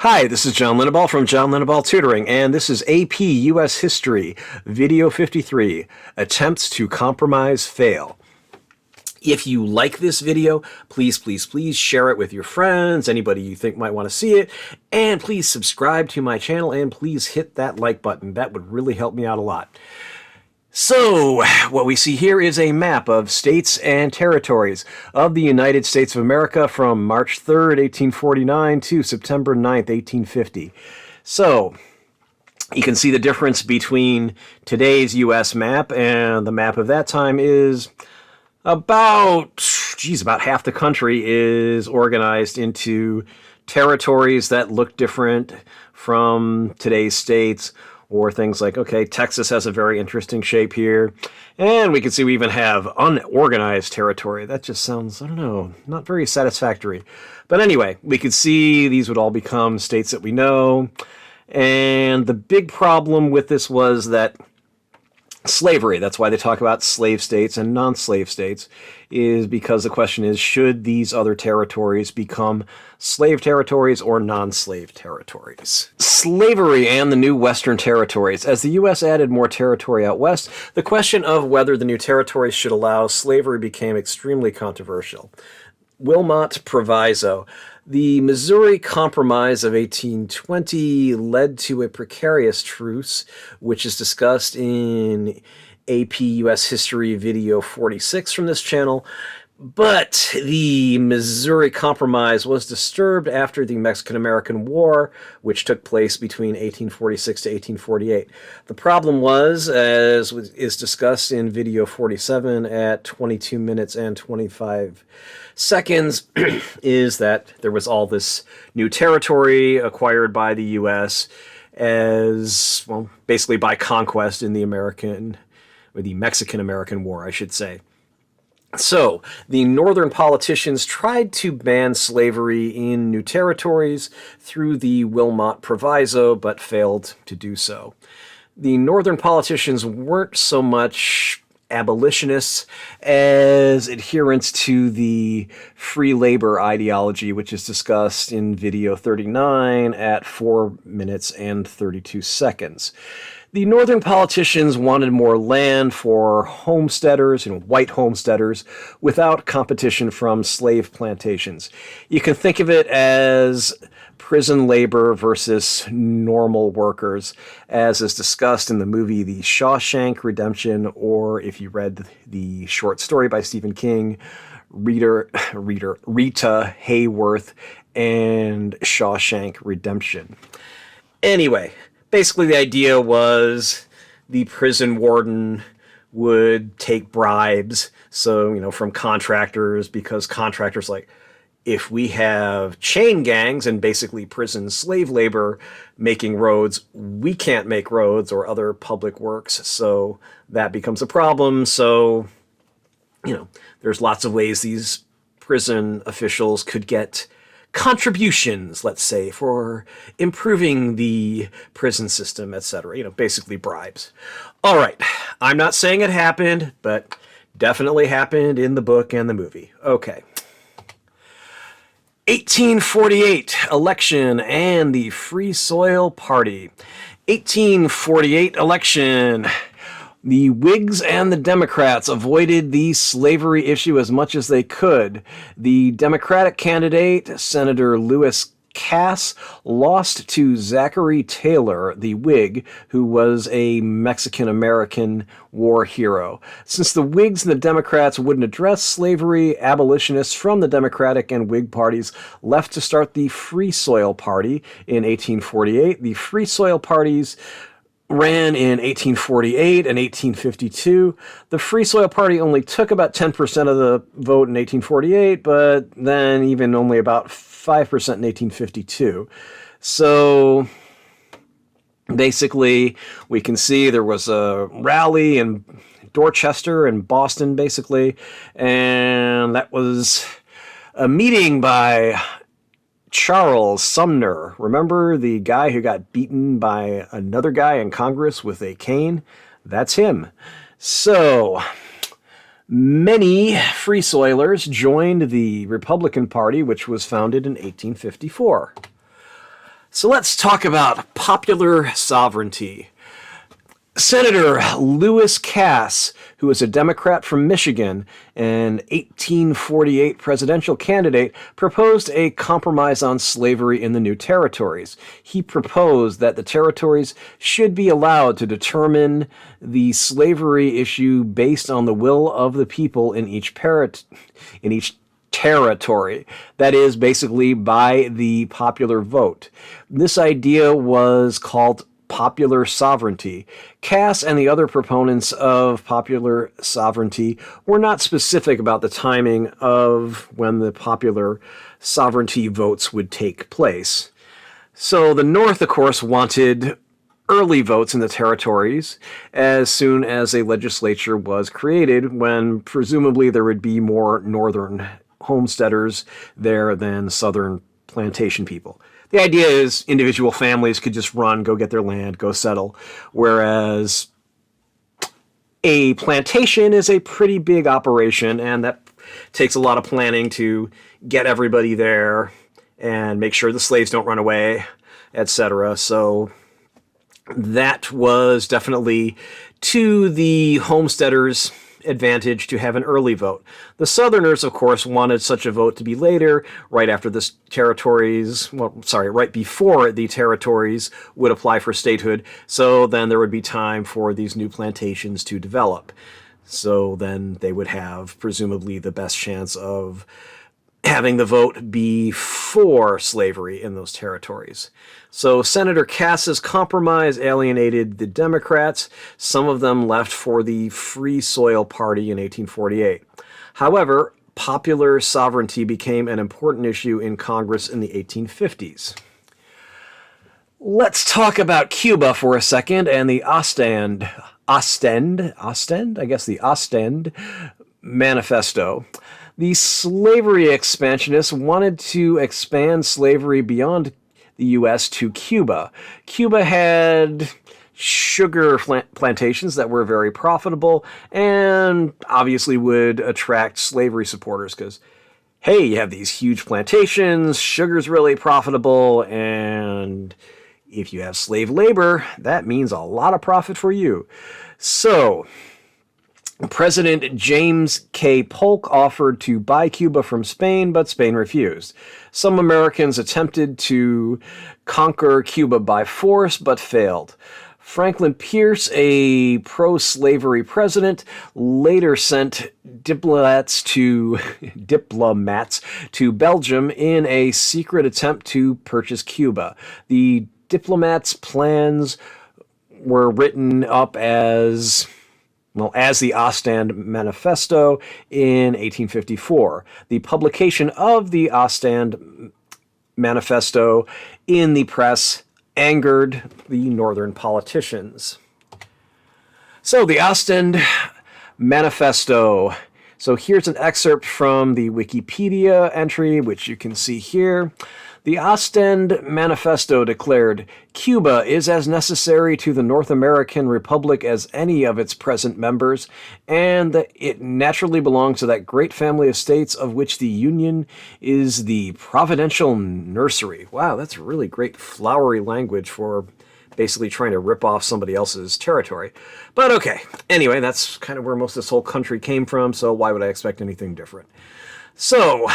Hi, this is John Linneball from John Linneball Tutoring, and this is AP US History, Video 53, Attempts to Compromise Fail. If you like this video, please share it with your friends, anybody you think might want to see it, and please subscribe to my channel, and please hit that like button. That would really help me out a lot. So, what we see here is a map of states and territories of the United States of America from March 3rd, 1849 to September 9th, 1850. So, you can see the difference between today's U.S. map and the map of that time is about half the country is organized into territories that look different from today's states. Or things like, okay, Texas has a very interesting shape here. And we can see we even have unorganized territory. That just sounds, I don't know, not very satisfactory. But anyway, we could see these would all become states that we know. And the big problem with this was that slavery, that's why they talk about slave states and non-slave states, is because the question is, should these other territories become slave territories or non-slave territories? Slavery and the new Western territories. As the U.S. added more territory out west, the question of whether the new territories should allow slavery became extremely controversial. Wilmot Proviso. The Missouri Compromise of 1820 led to a precarious truce, which is discussed in AP US History Video 46 from this channel. But the Missouri Compromise was disturbed after the Mexican-American War, which took place between 1846 to 1848. The problem was, as is discussed in Video 47 at 22 minutes and 25 seconds, is that there was all this new territory acquired by the U.S. as, well, basically by conquest in the Mexican-American War, I should say. So, the northern politicians tried to ban slavery in new territories through the Wilmot Proviso, but failed to do so. The northern politicians weren't so much abolitionists as adherents to the free labor ideology, which is discussed in video 39 at 4 minutes and 32 seconds. The northern politicians wanted more land for homesteaders, white homesteaders, without competition from slave plantations. You can think of it as prison labor versus normal workers, as is discussed in the movie The Shawshank Redemption, or if you read the short story by Stephen King, Rita Hayworth and Shawshank Redemption. Anyway, basically the idea was the prison warden would take bribes, so, from contractors, because contractors if we have chain gangs and basically prison slave labor making roads, we can't make roads or other public works, so that becomes a problem. So, there's lots of ways these prison officials could get contributions, let's say, for improving the prison system, etc. Basically bribes. All right, I'm not saying it happened, but definitely happened in the book and the movie. Okay. 1848 election and the Free Soil Party. 1848 election. The Whigs and the Democrats avoided the slavery issue as much as they could. The Democratic candidate, Senator Lewis Cass, lost to Zachary Taylor, the Whig, who was a Mexican-American war hero. Since the Whigs and the Democrats wouldn't address slavery, abolitionists from the Democratic and Whig parties left to start the Free Soil Party in 1848. The Free Soil parties ran in 1848 and 1852. The Free Soil Party only took about 10% of the vote in 1848, but then even only about 5% in 1852. So basically, we can see there was a rally in Dorchester and Boston, basically, and that was a meeting by Charles Sumner. Remember the guy who got beaten by another guy in Congress with a cane? That's him. So, many Free Soilers joined the Republican Party, which was founded in 1854. So let's talk about popular sovereignty. Senator Lewis Cass, who was a Democrat from Michigan, an 1848 presidential candidate, proposed a compromise on slavery in the new territories. He proposed that the territories should be allowed to determine the slavery issue based on the will of the people in each territory. That is, basically by the popular vote. This idea was called popular sovereignty. Cass and the other proponents of popular sovereignty were not specific about the timing of when the popular sovereignty votes would take place. So the North, of course, wanted early votes in the territories as soon as a legislature was created, when presumably there would be more northern homesteaders there than southern plantation people. The idea is individual families could just run, go get their land, go settle, whereas a plantation is a pretty big operation, and that takes a lot of planning to get everybody there and make sure the slaves don't run away, etc. So that was definitely to the homesteaders' advantage to have an early vote. The Southerners, of course, wanted such a vote to be later, right after the territories, right before the territories would apply for statehood, so then there would be time for these new plantations to develop. So then they would have, presumably, the best chance of having the vote before slavery in those territories. So Senator Cass's compromise alienated the Democrats. Some of them left for the Free Soil Party in 1848. However, popular sovereignty became an important issue in Congress in the 1850s. Let's talk about Cuba for a second and the Ostend Manifesto. The slavery expansionists wanted to expand slavery beyond the U.S. to Cuba. Cuba had sugar plantations that were very profitable and obviously would attract slavery supporters because, hey, you have these huge plantations, sugar's really profitable, and if you have slave labor, that means a lot of profit for you. So President James K. Polk offered to buy Cuba from Spain, but Spain refused. Some Americans attempted to conquer Cuba by force, but failed. Franklin Pierce, a pro-slavery president, later sent diplomats to Belgium in a secret attempt to purchase Cuba. The diplomats' plans were written up as the Ostend Manifesto in 1854. The publication of the Ostend Manifesto in the press angered the northern politicians. So the Ostend Manifesto. So here's an excerpt from the Wikipedia entry, which you can see here. The Ostend Manifesto declared, Cuba is as necessary to the North American Republic as any of its present members, and that it naturally belongs to that great family of states of which the Union is the providential nursery. Wow, that's really great flowery language for basically trying to rip off somebody else's territory. But okay, anyway, that's kind of where most of this whole country came from, so why would I expect anything different? So,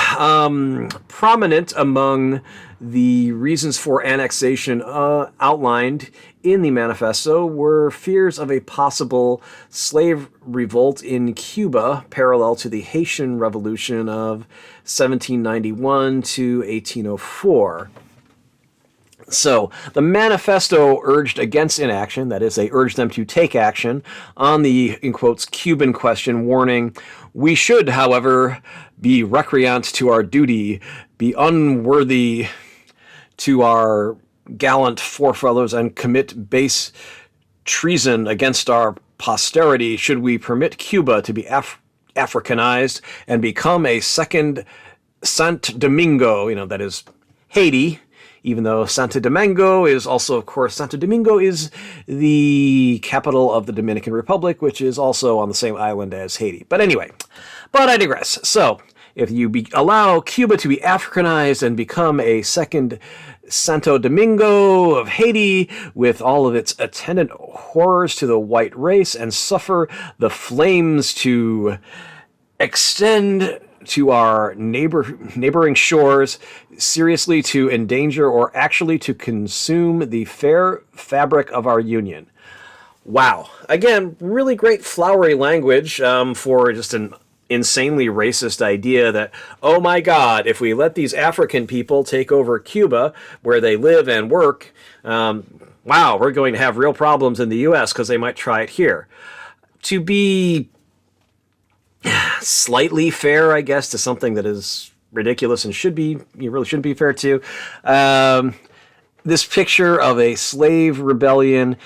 prominent among the reasons for annexation outlined in the manifesto were fears of a possible slave revolt in Cuba, parallel to the Haitian Revolution of 1791 to 1804. So, the manifesto urged against inaction, that is, they urged them to take action on the, in quotes, Cuban question, warning, we should, however, be recreant to our duty, be unworthy to our gallant forefathers, and commit base treason against our posterity should we permit Cuba to be Africanized and become a second Santo Domingo, that is Haiti, even though Santo Domingo is also, of course, Santo Domingo is the capital of the Dominican Republic, which is also on the same island as Haiti. But anyway, I digress. So, if you allow Cuba to be Africanized and become a second Santo Domingo of Haiti, with all of its attendant horrors to the white race, and suffer the flames to extend to our neighboring shores, seriously to endanger or actually to consume the fair fabric of our union. Wow. Again, really great flowery language for just an insanely racist idea that, oh my God, if we let these African people take over Cuba, where they live and work, wow, we're going to have real problems in the U.S. because they might try it here. To be slightly fair, I guess, to something that is ridiculous and you really shouldn't be fair to. This picture of a slave rebellion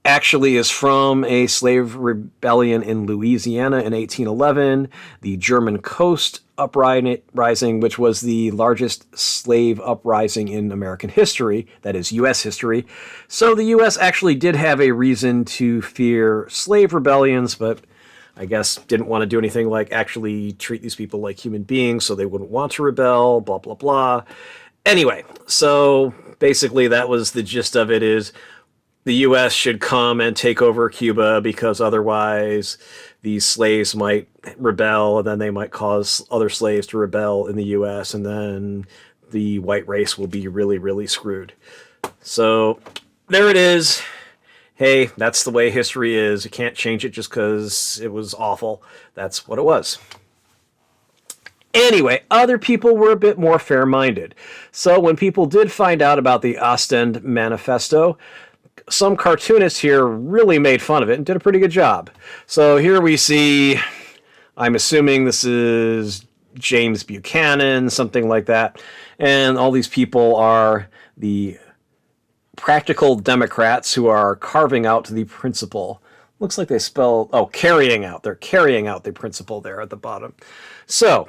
actually is from a slave rebellion in Louisiana in 1811, the German Coast Uprising, which was the largest slave uprising in American history, that is U.S. history. So the U.S. actually did have a reason to fear slave rebellions, but I guess didn't want to do anything like actually treat these people like human beings, so they wouldn't want to rebel, blah, blah, blah. Anyway, so basically that was the gist of it, is the U.S. should come and take over Cuba because otherwise these slaves might rebel, and then they might cause other slaves to rebel in the U.S., and then the white race will be really, really screwed. So there it is. Hey, that's the way history is. You can't change it just because it was awful. That's what it was. Anyway, other people were a bit more fair-minded. So when people did find out about the Ostend Manifesto, some cartoonists here really made fun of it and did a pretty good job. So here we see, I'm assuming this is James Buchanan, something like that. And all these people are the practical Democrats who are carving out the principle. Looks like they spell, carrying out. They're carrying out the principle there at the bottom. So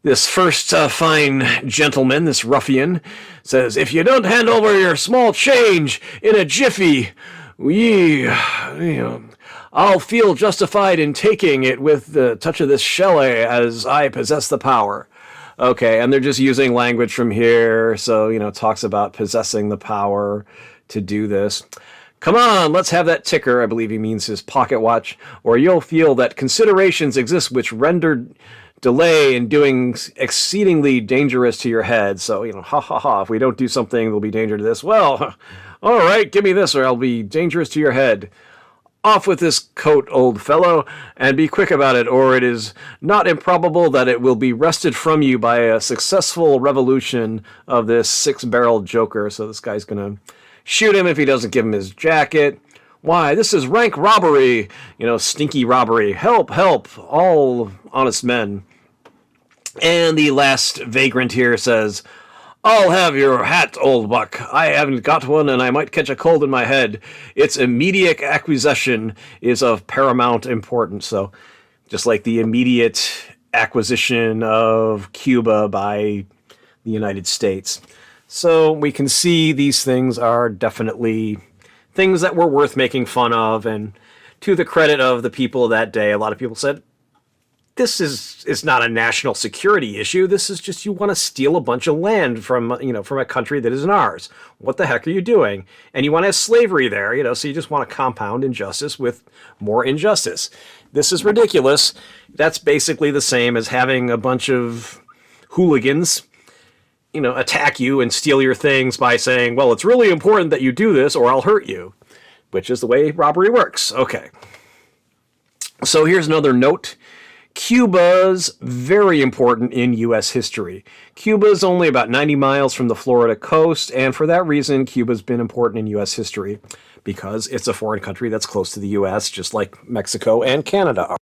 this first fine gentleman, this ruffian, says, if you don't hand over your small change in a jiffy, I'll feel justified in taking it with the touch of this shelley as I possess the power. Okay, and they're just using language from here, so, talks about possessing the power to do this. Come on, let's have that ticker, I believe he means his pocket watch, or you'll feel that considerations exist which render delay in doing exceedingly dangerous to your head. So, ha ha ha, if we don't do something, there'll be danger to this. Well, all right, give me this or I'll be dangerous to your head. Off with this coat, old fellow, and be quick about it, or it is not improbable that it will be wrested from you by a successful revolution of this six-barreled joker. So this guy's going to shoot him if he doesn't give him his jacket. Why, this is rank robbery, stinky robbery. Help, help, all honest men. And the last vagrant here says, I'll have your hat, old buck. I haven't got one, and I might catch a cold in my head. Its immediate acquisition is of paramount importance. So, just like the immediate acquisition of Cuba by the United States. So, we can see these things are definitely things that were worth making fun of, and to the credit of the people of that day, a lot of people said, this is not a national security issue. This is just you want to steal a bunch of land from a country that isn't ours. What the heck are you doing? And you want to have slavery there, so you just want to compound injustice with more injustice. This is ridiculous. That's basically the same as having a bunch of hooligans, attack you and steal your things by saying, well, it's really important that you do this or I'll hurt you, which is the way robbery works. Okay. So here's another note. Cuba's very important in U.S. history. Cuba is only about 90 miles from the Florida coast, and for that reason, Cuba's been important in U.S. history because it's a foreign country that's close to the U.S., just like Mexico and Canada are.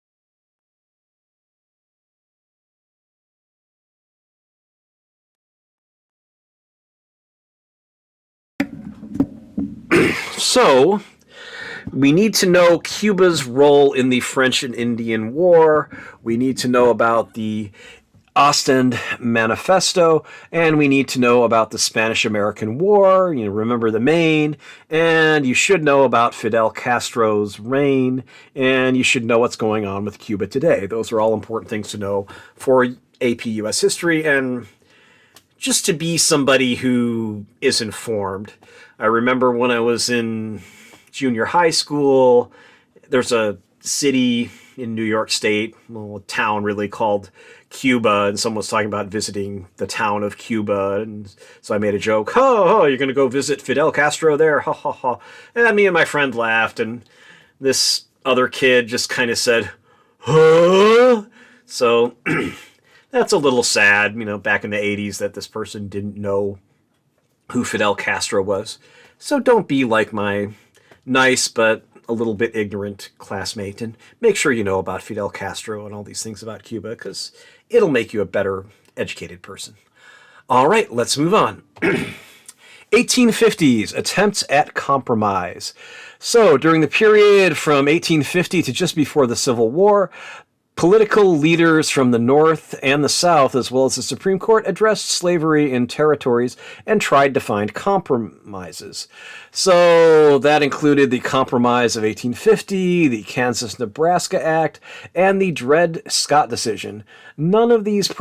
So, we need to know Cuba's role in the French and Indian War. We need to know about the Ostend Manifesto, and we need to know about the Spanish-American War. Remember the Maine, and you should know about Fidel Castro's reign, and you should know what's going on with Cuba today. Those are all important things to know for AP US history, and just to be somebody who is informed. I remember when I was in junior high school, there's a city in New York State, well, a town really, called Cuba, and someone was talking about visiting the town of Cuba, and so I made a joke, you're going to go visit Fidel Castro there, ha ha ha. And me and my friend laughed, and this other kid just kind of said, huh? So that's a little sad, back in the 80s, that this person didn't know who Fidel Castro was. So don't be like my nice but a little bit ignorant classmate, and make sure you know about Fidel Castro and all these things about Cuba, because it'll make you a better educated person. All right, let's move on. 1850s, attempts at compromise. So during the period from 1850 to just before the Civil War, political leaders from the North and the South, as well as the Supreme Court, addressed slavery in territories and tried to find compromises. So that included the Compromise of 1850, the Kansas Nebraska Act, and the Dred Scott decision. None of these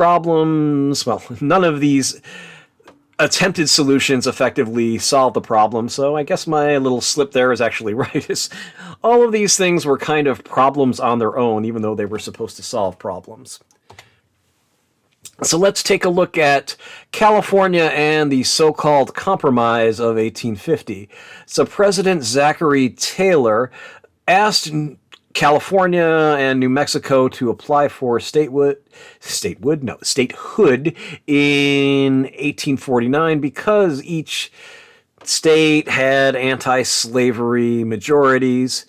attempted solutions effectively solve the problem, so I guess my little slip there is actually right. All of these things were kind of problems on their own, even though they were supposed to solve problems. So let's take a look at California and the so-called Compromise of 1850. So President Zachary Taylor asked California and New Mexico to apply for statehood in 1849 because each state had anti-slavery majorities,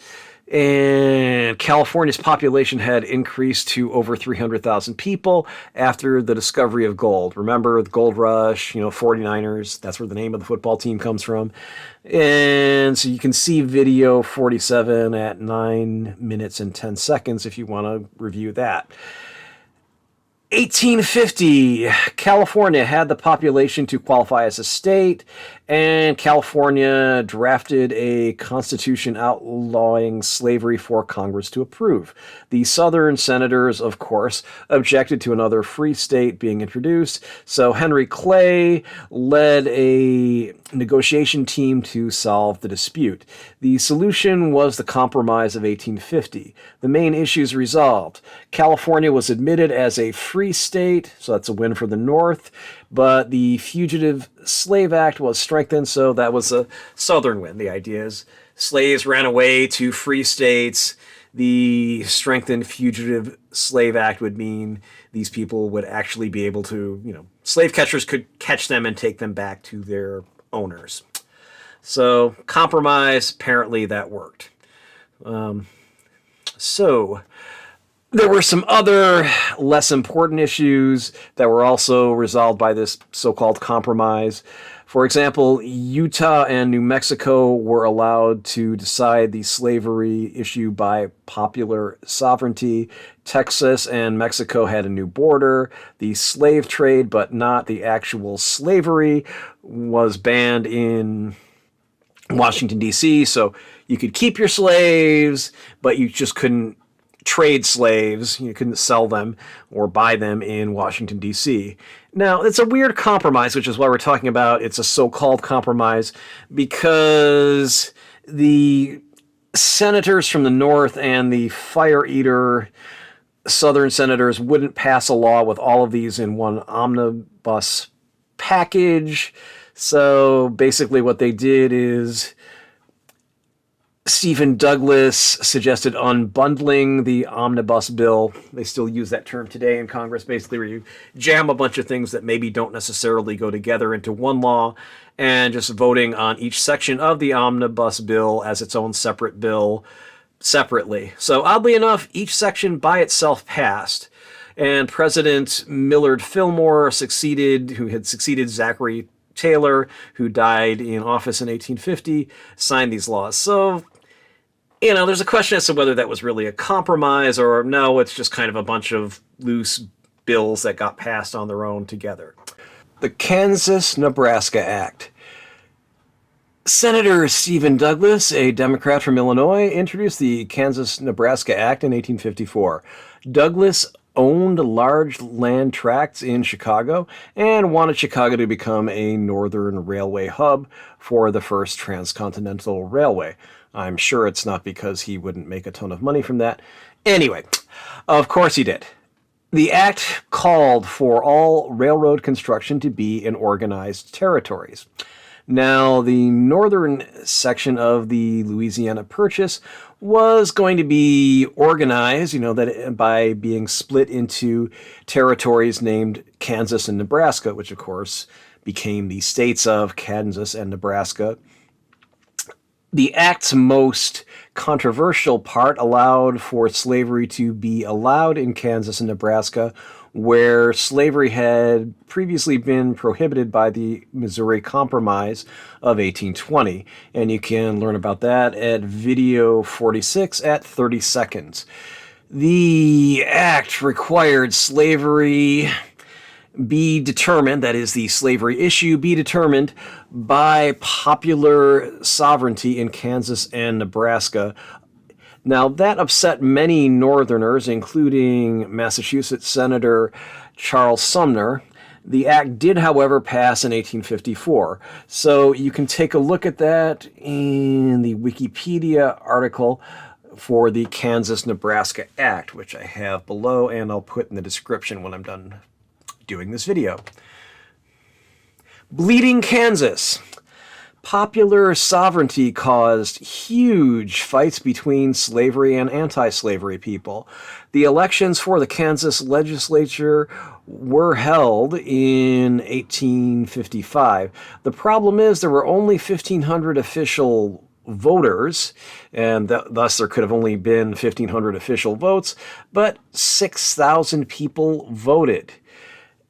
and California's population had increased to over 300,000 people after the discovery of gold. Remember the gold rush, 49ers, that's where the name of the football team comes from. And so you can see video 47 at 9 minutes and 10 seconds if you want to review that. 1850, California had the population to qualify as a state, and California drafted a constitution outlawing slavery for Congress to approve. The Southern senators, of course, objected to another free state being introduced, so Henry Clay led a negotiation team to solve the dispute. The solution was the Compromise of 1850. The main issues resolved. California was admitted as a free state, so that's a win for the North, but the Fugitive Slave Act was strengthened, so that was a Southern win. The idea is slaves ran away to free states. The strengthened Fugitive Slave Act would mean these people would actually be able to, slave catchers could catch them and take them back to their owners. So compromise, apparently that worked. So there were some other less important issues that were also resolved by this so-called compromise. For example, Utah and New Mexico were allowed to decide the slavery issue by popular sovereignty. Texas and Mexico had a new border. The slave trade, but not the actual slavery, was banned in Washington, D.C., so you could keep your slaves, but you just couldn't trade slaves. You couldn't sell them or buy them in Washington, D.C. Now, it's a weird compromise, which is why we're talking about it's a so-called compromise, because the senators from the North and the fire-eater Southern senators wouldn't pass a law with all of these in one omnibus package. So basically what they did is Stephen Douglas suggested unbundling the omnibus bill. They still use that term today in Congress, basically where you jam a bunch of things that maybe don't necessarily go together into one law, and just voting on each section of the omnibus bill as its own separate bill separately. So oddly enough, each section by itself passed, and President Millard Fillmore who had succeeded Zachary Taylor, who died in office in 1850, signed these laws. So, there's a question as to whether that was really a compromise or no, it's just kind of a bunch of loose bills that got passed on their own together. The Kansas Nebraska Act. Senator Stephen Douglas, a Democrat from Illinois, introduced the Kansas Nebraska Act in 1854. Douglas owned large land tracts in Chicago and wanted Chicago to become a northern railway hub for the first transcontinental railway. I'm sure it's not because he wouldn't make a ton of money from that. Anyway, of course he did. The act called for all railroad construction to be in organized territories. Now, the northern section of the Louisiana Purchase was going to be organized, that by being split into territories named Kansas and Nebraska, which of course became the states of Kansas and Nebraska. The act's most controversial part allowed for slavery to be allowed in Kansas and Nebraska, where slavery had previously been prohibited by the Missouri Compromise of 1820. And you can learn about that at video 46 at 30 seconds. The act required slavery be determined, that is, the slavery issue be determined by popular sovereignty in Kansas and Nebraska. Now, that upset many Northerners, including Massachusetts Senator Charles Sumner. The act did, however, pass in 1854. So you can take a look at that in the Wikipedia article for the Kansas Nebraska Act, which I have below, and I'll put in the description when I'm done doing this video. Bleeding Kansas. Popular sovereignty caused huge fights between slavery and anti-slavery people. The elections for the Kansas legislature were held in 1855. The problem is there were only 1,500 official voters, and thus there could have only been 1,500 official votes, but 6,000 people voted.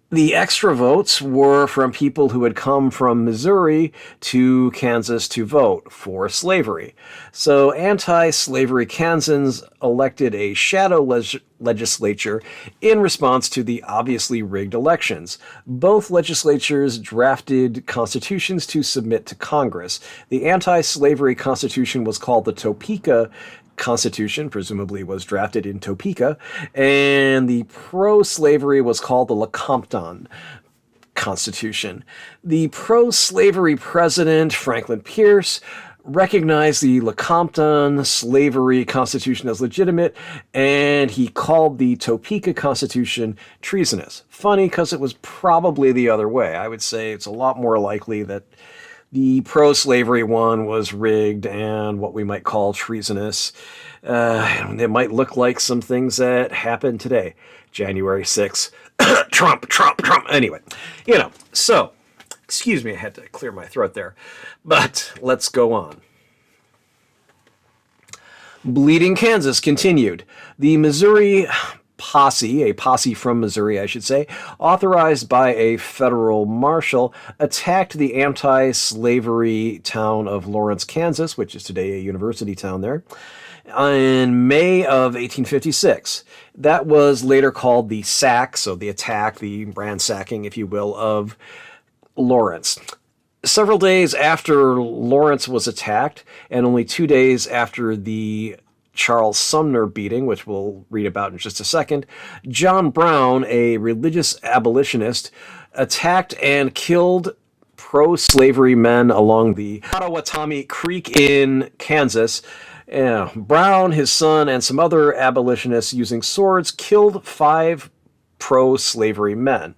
The extra votes were from people who had come from Missouri to Kansas to vote for slavery. So anti-slavery Kansans elected a shadow legislature in response to the obviously rigged elections. Both legislatures drafted constitutions to submit to Congress. The anti-slavery constitution was called the Topeka Constitution, presumably was drafted in Topeka, and the pro-slavery was called the Lecompton Constitution. The pro-slavery president, Franklin Pierce, recognized the Lecompton slavery constitution as legitimate, and he called the Topeka Constitution treasonous. Funny, because it was probably the other way. I would say it's a lot more likely that the pro-slavery one was rigged and what we might call treasonous. It might look like some things that happened today. January 6th, Trump. Anyway, so, excuse me, I had to clear my throat there. But let's go on. Bleeding Kansas continued. The Missouri posse, a posse from Missouri, I should say, authorized by a federal marshal, attacked the anti-slavery town of Lawrence, Kansas, which is today a university town there, in May of 1856. That was later called the sack, so the attack, the ransacking, if you will, of Lawrence. Several days after Lawrence was attacked, and only 2 days after the Charles Sumner beating, which we'll read about in just a second, John Brown, a religious abolitionist, attacked and killed pro-slavery men along the Pottawatomie Creek in Kansas. Brown, his son, and some other abolitionists using swords killed 5 pro-slavery men.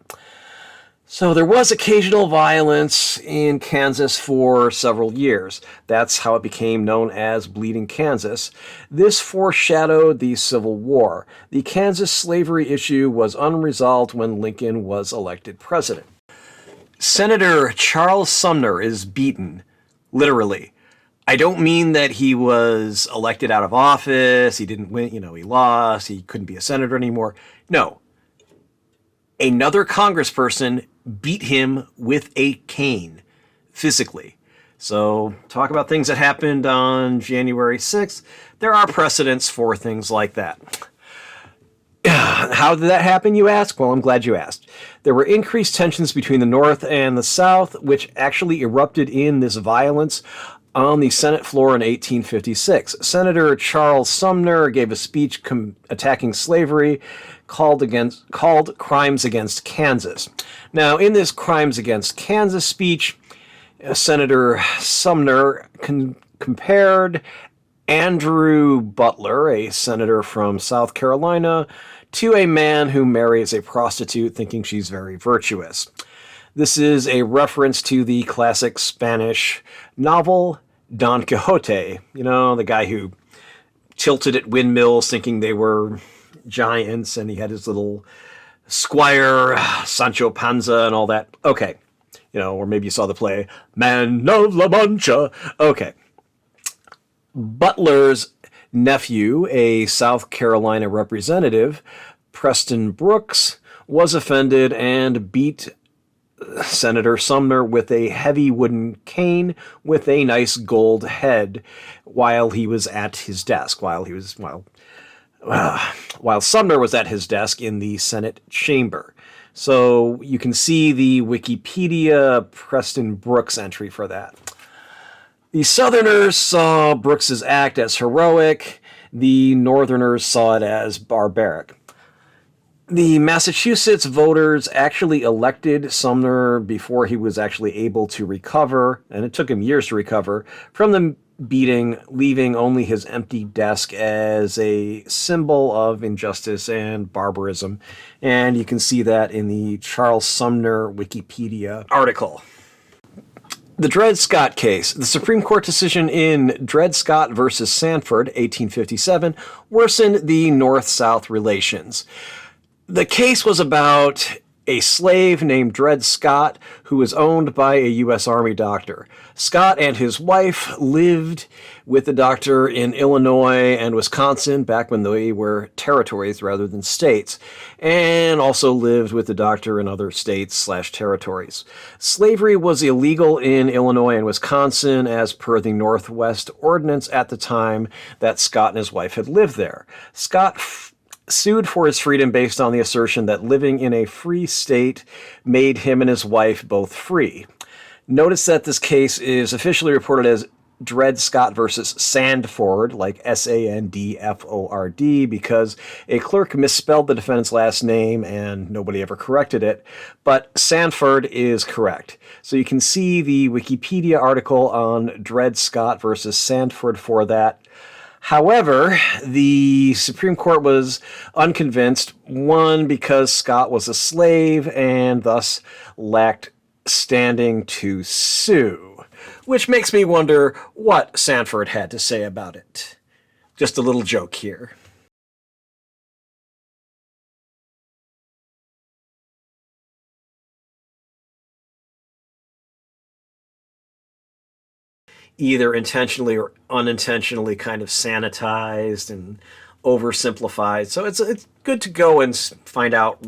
So there was occasional violence in Kansas for several years. That's how it became known as Bleeding Kansas. This foreshadowed the Civil War. The Kansas slavery issue was unresolved when Lincoln was elected president. Senator Charles Sumner is beaten, literally. I don't mean that he was elected out of office, he didn't win, he lost, he couldn't be a senator anymore. No. Another congressperson beat him with a cane, physically. So, talk about things that happened on January 6th. There are precedents for things like that. How did that happen, you ask? Well, I'm glad you asked. There were increased tensions between the North and the South, which actually erupted in this violence on the Senate floor in 1856. Senator Charles Sumner gave a speech attacking slavery called Crimes Against Kansas. Now, in this Crimes Against Kansas speech, Senator Sumner compared Andrew Butler, a senator from South Carolina, to a man who marries a prostitute thinking she's very virtuous. This is a reference to the classic Spanish novel Don Quixote, you know, the guy who tilted at windmills thinking they were giants, and he had his little squire, Sancho Panza, and all that. Okay. You know, or maybe you saw the play, Man of La Mancha. Okay. Butler's nephew, a South Carolina representative, Preston Brooks, was offended and beat Senator Sumner with a heavy wooden cane with a nice gold head while he was at his desk, while Sumner was at his desk in the Senate chamber. So you can see the Wikipedia Preston Brooks entry for that. The Southerners saw Brooks's act as heroic. The Northerners saw it as barbaric. The Massachusetts voters actually elected Sumner before he was actually able to recover, and it took him years to recover, from the beating, leaving only his empty desk as a symbol of injustice and barbarism. And you can see that in the Charles Sumner Wikipedia article. The Dred Scott case. The Supreme Court decision in Dred Scott versus Sanford, 1857, worsened the North-South relations. The case was about a slave named Dred Scott who was owned by a U.S. Army doctor. Scott and his wife lived with the doctor in Illinois and Wisconsin back when they were territories rather than states, and also lived with the doctor in other states/territories. Slavery was illegal in Illinois and Wisconsin as per the Northwest Ordinance at the time that Scott and his wife had lived there. Scott sued for his freedom based on the assertion that living in a free state made him and his wife both free. Notice that this case is officially reported as Dred Scott versus Sandford, like Sandford, because a clerk misspelled the defendant's last name and nobody ever corrected it, but Sandford is correct. So you can see the Wikipedia article on Dred Scott versus Sandford for that. However, the Supreme Court was unconvinced, one, because Scott was a slave and thus lacked standing to sue, which makes me wonder what Sanford had to say about it. Just a little joke here. Either intentionally or unintentionally kind of sanitized and oversimplified. So it's good to go and find out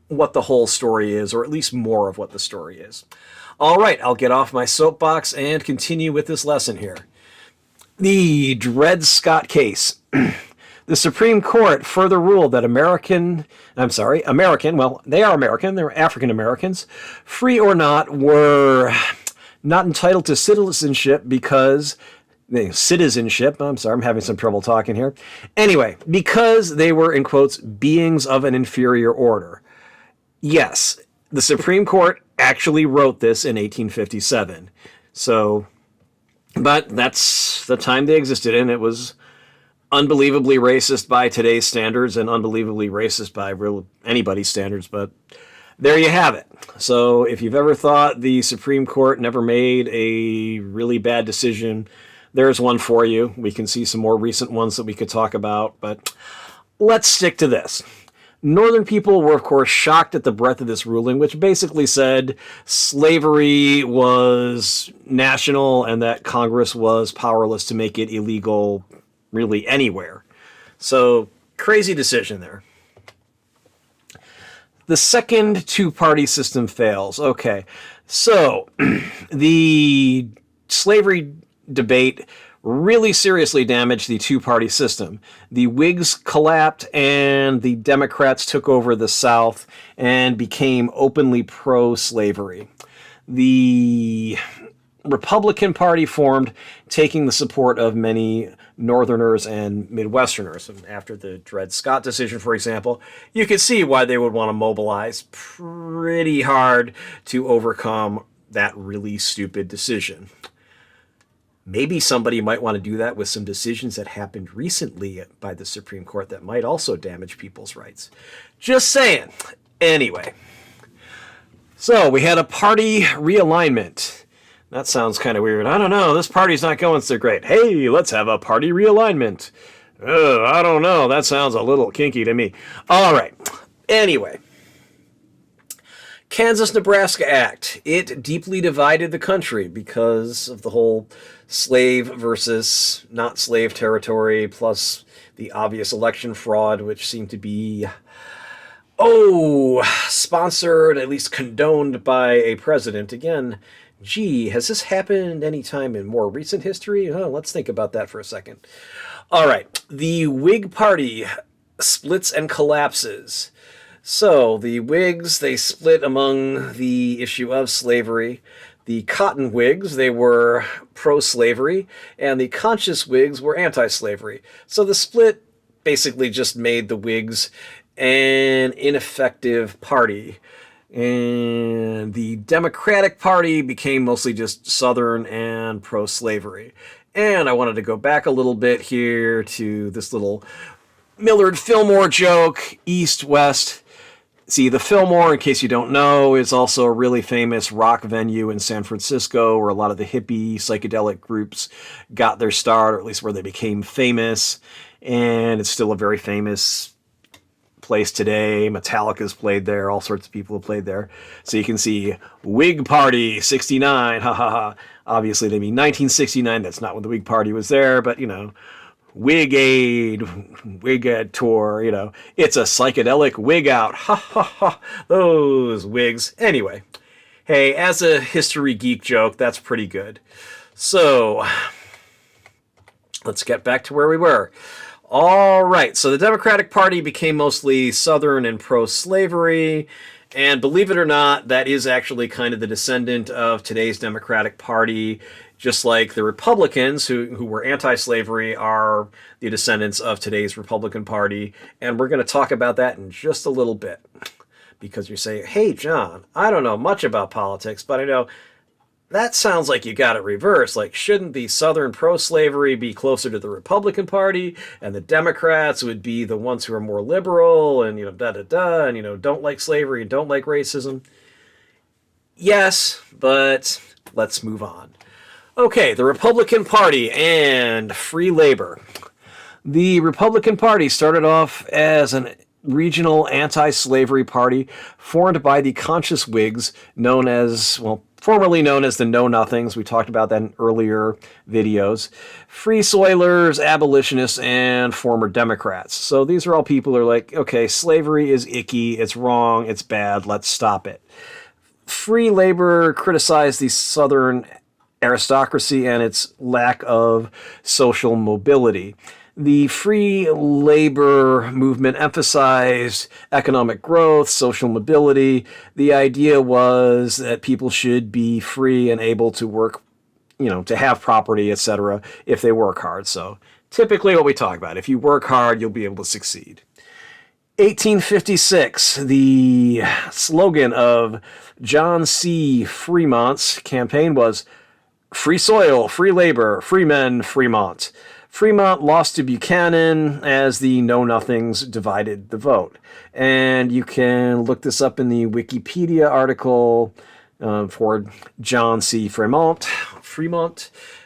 what the whole story is, or at least more of what the story is. All right, I'll get off my soapbox and continue with this lesson here. The Dred Scott case. The Supreme Court further ruled that American, well, they are American, they're African Americans, free or not, were not entitled to citizenship because I'm having some trouble talking here. Anyway, because they were, in quotes, beings of an inferior order. Yes, the Supreme Court actually wrote this in 1857. So, but that's the time they existed in. It was unbelievably racist by today's standards and unbelievably racist by anybody's standards, but there you have it. So if you've ever thought the Supreme Court never made a really bad decision, there's one for you. We can see some more recent ones that we could talk about, but let's stick to this. Northern people were, of course, shocked at the breadth of this ruling, which basically said slavery was national and that Congress was powerless to make it illegal really anywhere. So, crazy decision there. The second two-party system fails. Okay, so the slavery debate really seriously damaged the two-party system. The Whigs collapsed and the Democrats took over the South and became openly pro-slavery. The Republican Party formed, taking the support of many Northerners and Midwesterners. And after the Dred Scott decision, for example, you could see why they would want to mobilize pretty hard to overcome that really stupid decision. Maybe somebody might want to do that with some decisions that happened recently by the Supreme Court that might also damage people's rights. Just saying. Anyway, so we had a party realignment. That sounds kind of weird. I don't know. This party's not going so great. Hey, let's have a party realignment. I don't know. That sounds a little kinky to me. All right. Anyway, Kansas Nebraska Act. It deeply divided the country because of the whole slave versus not slave territory, plus the obvious election fraud, which seemed to be, sponsored, at least condoned by a president. Again, gee, has this happened any time in more recent history? Oh, let's think about that for a second. All right, the Whig Party splits and collapses. So the Whigs, they split among the issue of slavery. The Cotton Whigs, they were pro-slavery, and the Conscious Whigs were anti-slavery. So the split basically just made the Whigs an ineffective party. And the Democratic Party became mostly just Southern and pro-slavery. And I wanted to go back a little bit here to this little Millard Fillmore joke, East-West. See, the Fillmore, in case you don't know, is also a really famous rock venue in San Francisco where a lot of the hippie psychedelic groups got their start, or at least where they became famous. And it's still a very famous place today. Metallica's played there. All sorts of people have played there. So you can see Whig Party 69. Ha ha ha. Obviously, they mean 1969. That's not when the Whig Party was there, but, you know, Wig Aid, Wig Ed Tour, you know, it's a psychedelic wig out. Ha ha ha, those wigs. Anyway, hey, as a history geek joke, that's pretty good. So, let's get back to where we were. All right, so the Democratic Party became mostly Southern and pro-slavery. And believe it or not, that is actually kind of the descendant of today's Democratic Party. Just like the Republicans, who were anti-slavery, are the descendants of today's Republican Party. And we're going to talk about that in just a little bit. Because you say, hey, John, I don't know much about politics, but I know that sounds like you got it reversed. Like, shouldn't the Southern pro-slavery be closer to the Republican Party? And the Democrats would be the ones who are more liberal and, da-da-da, and, don't like slavery and don't like racism? Yes, but let's move on. Okay, the Republican Party and free labor. The Republican Party started off as an regional anti-slavery party formed by the Conscious Whigs, formerly known as the Know-Nothings. We talked about that in earlier videos. Free Soilers, abolitionists, and former Democrats. So these are all people who are like, okay, slavery is icky, it's wrong, it's bad, let's stop it. Free labor criticized the Southern aristocracy and its lack of social mobility. The free labor movement emphasized economic growth, social mobility. The idea was that people should be free and able to work, to have property, etc., if they work hard. So typically what we talk about, if you work hard, you'll be able to succeed. 1856, the slogan of John C. Fremont's campaign was free soil, free labor, free men, Fremont. Fremont lost to Buchanan as the Know-Nothings divided the vote. And you can look this up in the Wikipedia article for John C. Fremont.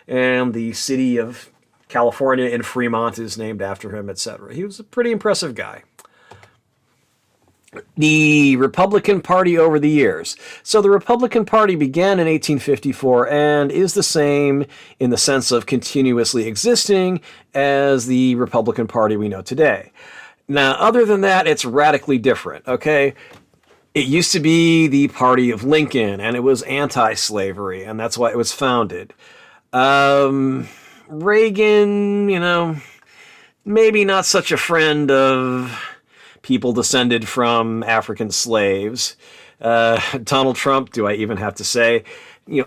And the city of California in Fremont is named after him, etc. He was a pretty impressive guy. The Republican Party over the years. So the Republican Party began in 1854 and is the same in the sense of continuously existing as the Republican Party we know today. Now, other than that, it's radically different, okay? It used to be the party of Lincoln, and it was anti-slavery, and that's why it was founded. Reagan, maybe not such a friend of people descended from African slaves. Donald Trump, do I even have to say?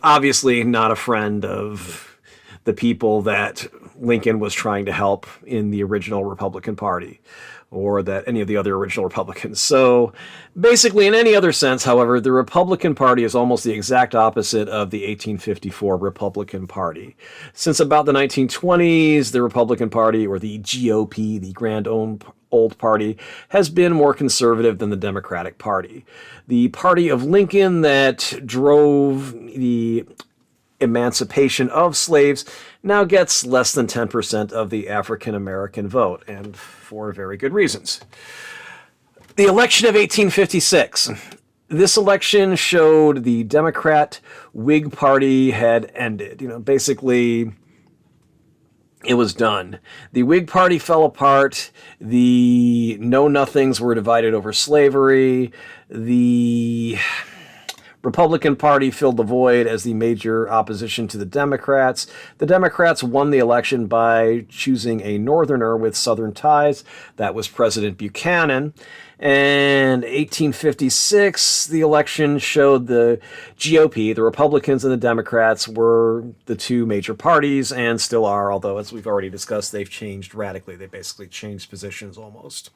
Obviously not a friend of the people that Lincoln was trying to help in the original Republican Party, or that any of the other original Republicans. So basically, in any other sense, however, the Republican Party is almost the exact opposite of the 1854 Republican Party. Since about the 1920s, the Republican Party, or the GOP, the Grand Old Party, has been more conservative than the Democratic Party. The party of Lincoln that drove the emancipation of slaves now gets less than 10% of the African American vote, and for very good reasons. The election of 1856. This election showed the Democrat Whig Party had ended. Basically, it was done. The Whig Party fell apart. The Know-Nothings were divided over slavery. The Republican Party filled the void as the major opposition to the Democrats. The Democrats won the election by choosing a Northerner with Southern ties. That was President Buchanan. And 1856, the election showed the GOP, the Republicans and the Democrats, were the two major parties and still are, although, as we've already discussed, they've changed radically. They basically changed positions almost.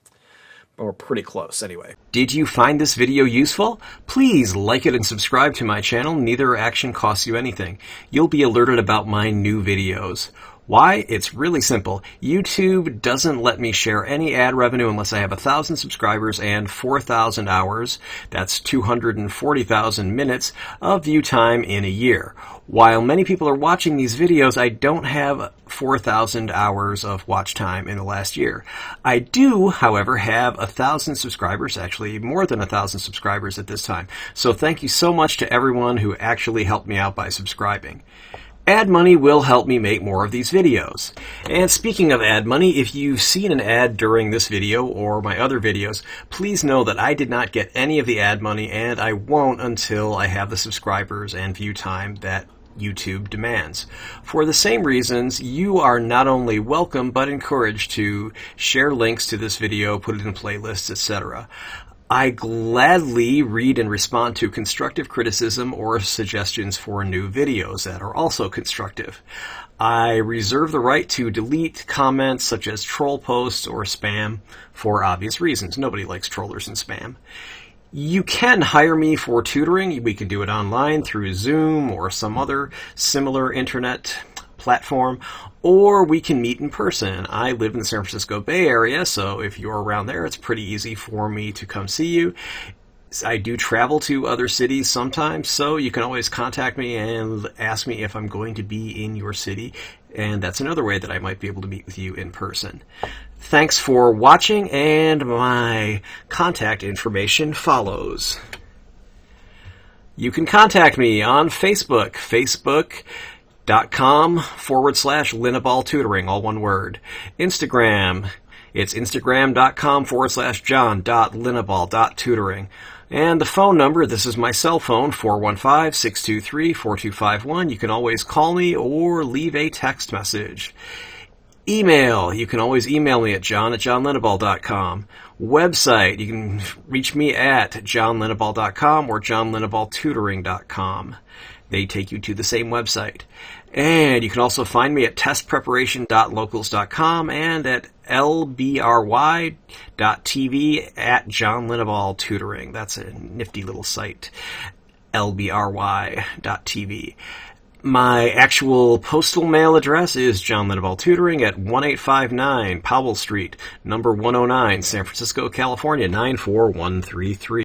Or pretty close, anyway. Did you find this video useful? Please like it and subscribe to my channel. Neither action costs you anything. You'll be alerted about my new videos. Why? It's really simple. YouTube doesn't let me share any ad revenue unless I have 1,000 subscribers and 4,000 hours, that's 240,000 minutes, of view time in a year. While many people are watching these videos, I don't have 4,000 hours of watch time in the last year. I do, however, have 1,000 subscribers, actually more than 1,000 subscribers at this time. So thank you so much to everyone who actually helped me out by subscribing. Ad money will help me make more of these videos. And speaking of ad money, if you've seen an ad during this video or my other videos, please know that I did not get any of the ad money, and I won't until I have the subscribers and view time that YouTube demands. For the same reasons, you are not only welcome but encouraged to share links to this video, put it in playlists, etc. I gladly read and respond to constructive criticism or suggestions for new videos that are also constructive. I reserve the right to delete comments such as troll posts or spam for obvious reasons. Nobody likes trollers and spam. You can hire me for tutoring. We can do it online through Zoom or some other similar internet platform, or we can meet in person. I live in the San Francisco Bay Area, so if you're around there, it's pretty easy for me to come see you. I do travel to other cities sometimes, so you can always contact me and ask me if I'm going to be in your city, and that's another way that I might be able to meet with you in person. Thanks for watching, and my contact information follows. You can contact me on Facebook, facebook.com/Linneball Tutoring, all one word. Instagram, it's instagram.com/John.Linneball.tutoring. And the phone number, this is my cell phone, 415-623-4251. You can always call me or leave a text message. Email, you can always email me at john@johnlinneball.com. Website, you can reach me at johnlinneball.com or johnlinneballtutoring.com. They take you to the same website. And you can also find me at testpreparation.locals.com and at lbry.tv at John Linneball Tutoring. That's a nifty little site, lbry.tv. My actual postal mail address is John Linneball Tutoring at 1859 Powell Street, number 109, San Francisco, California, 94133.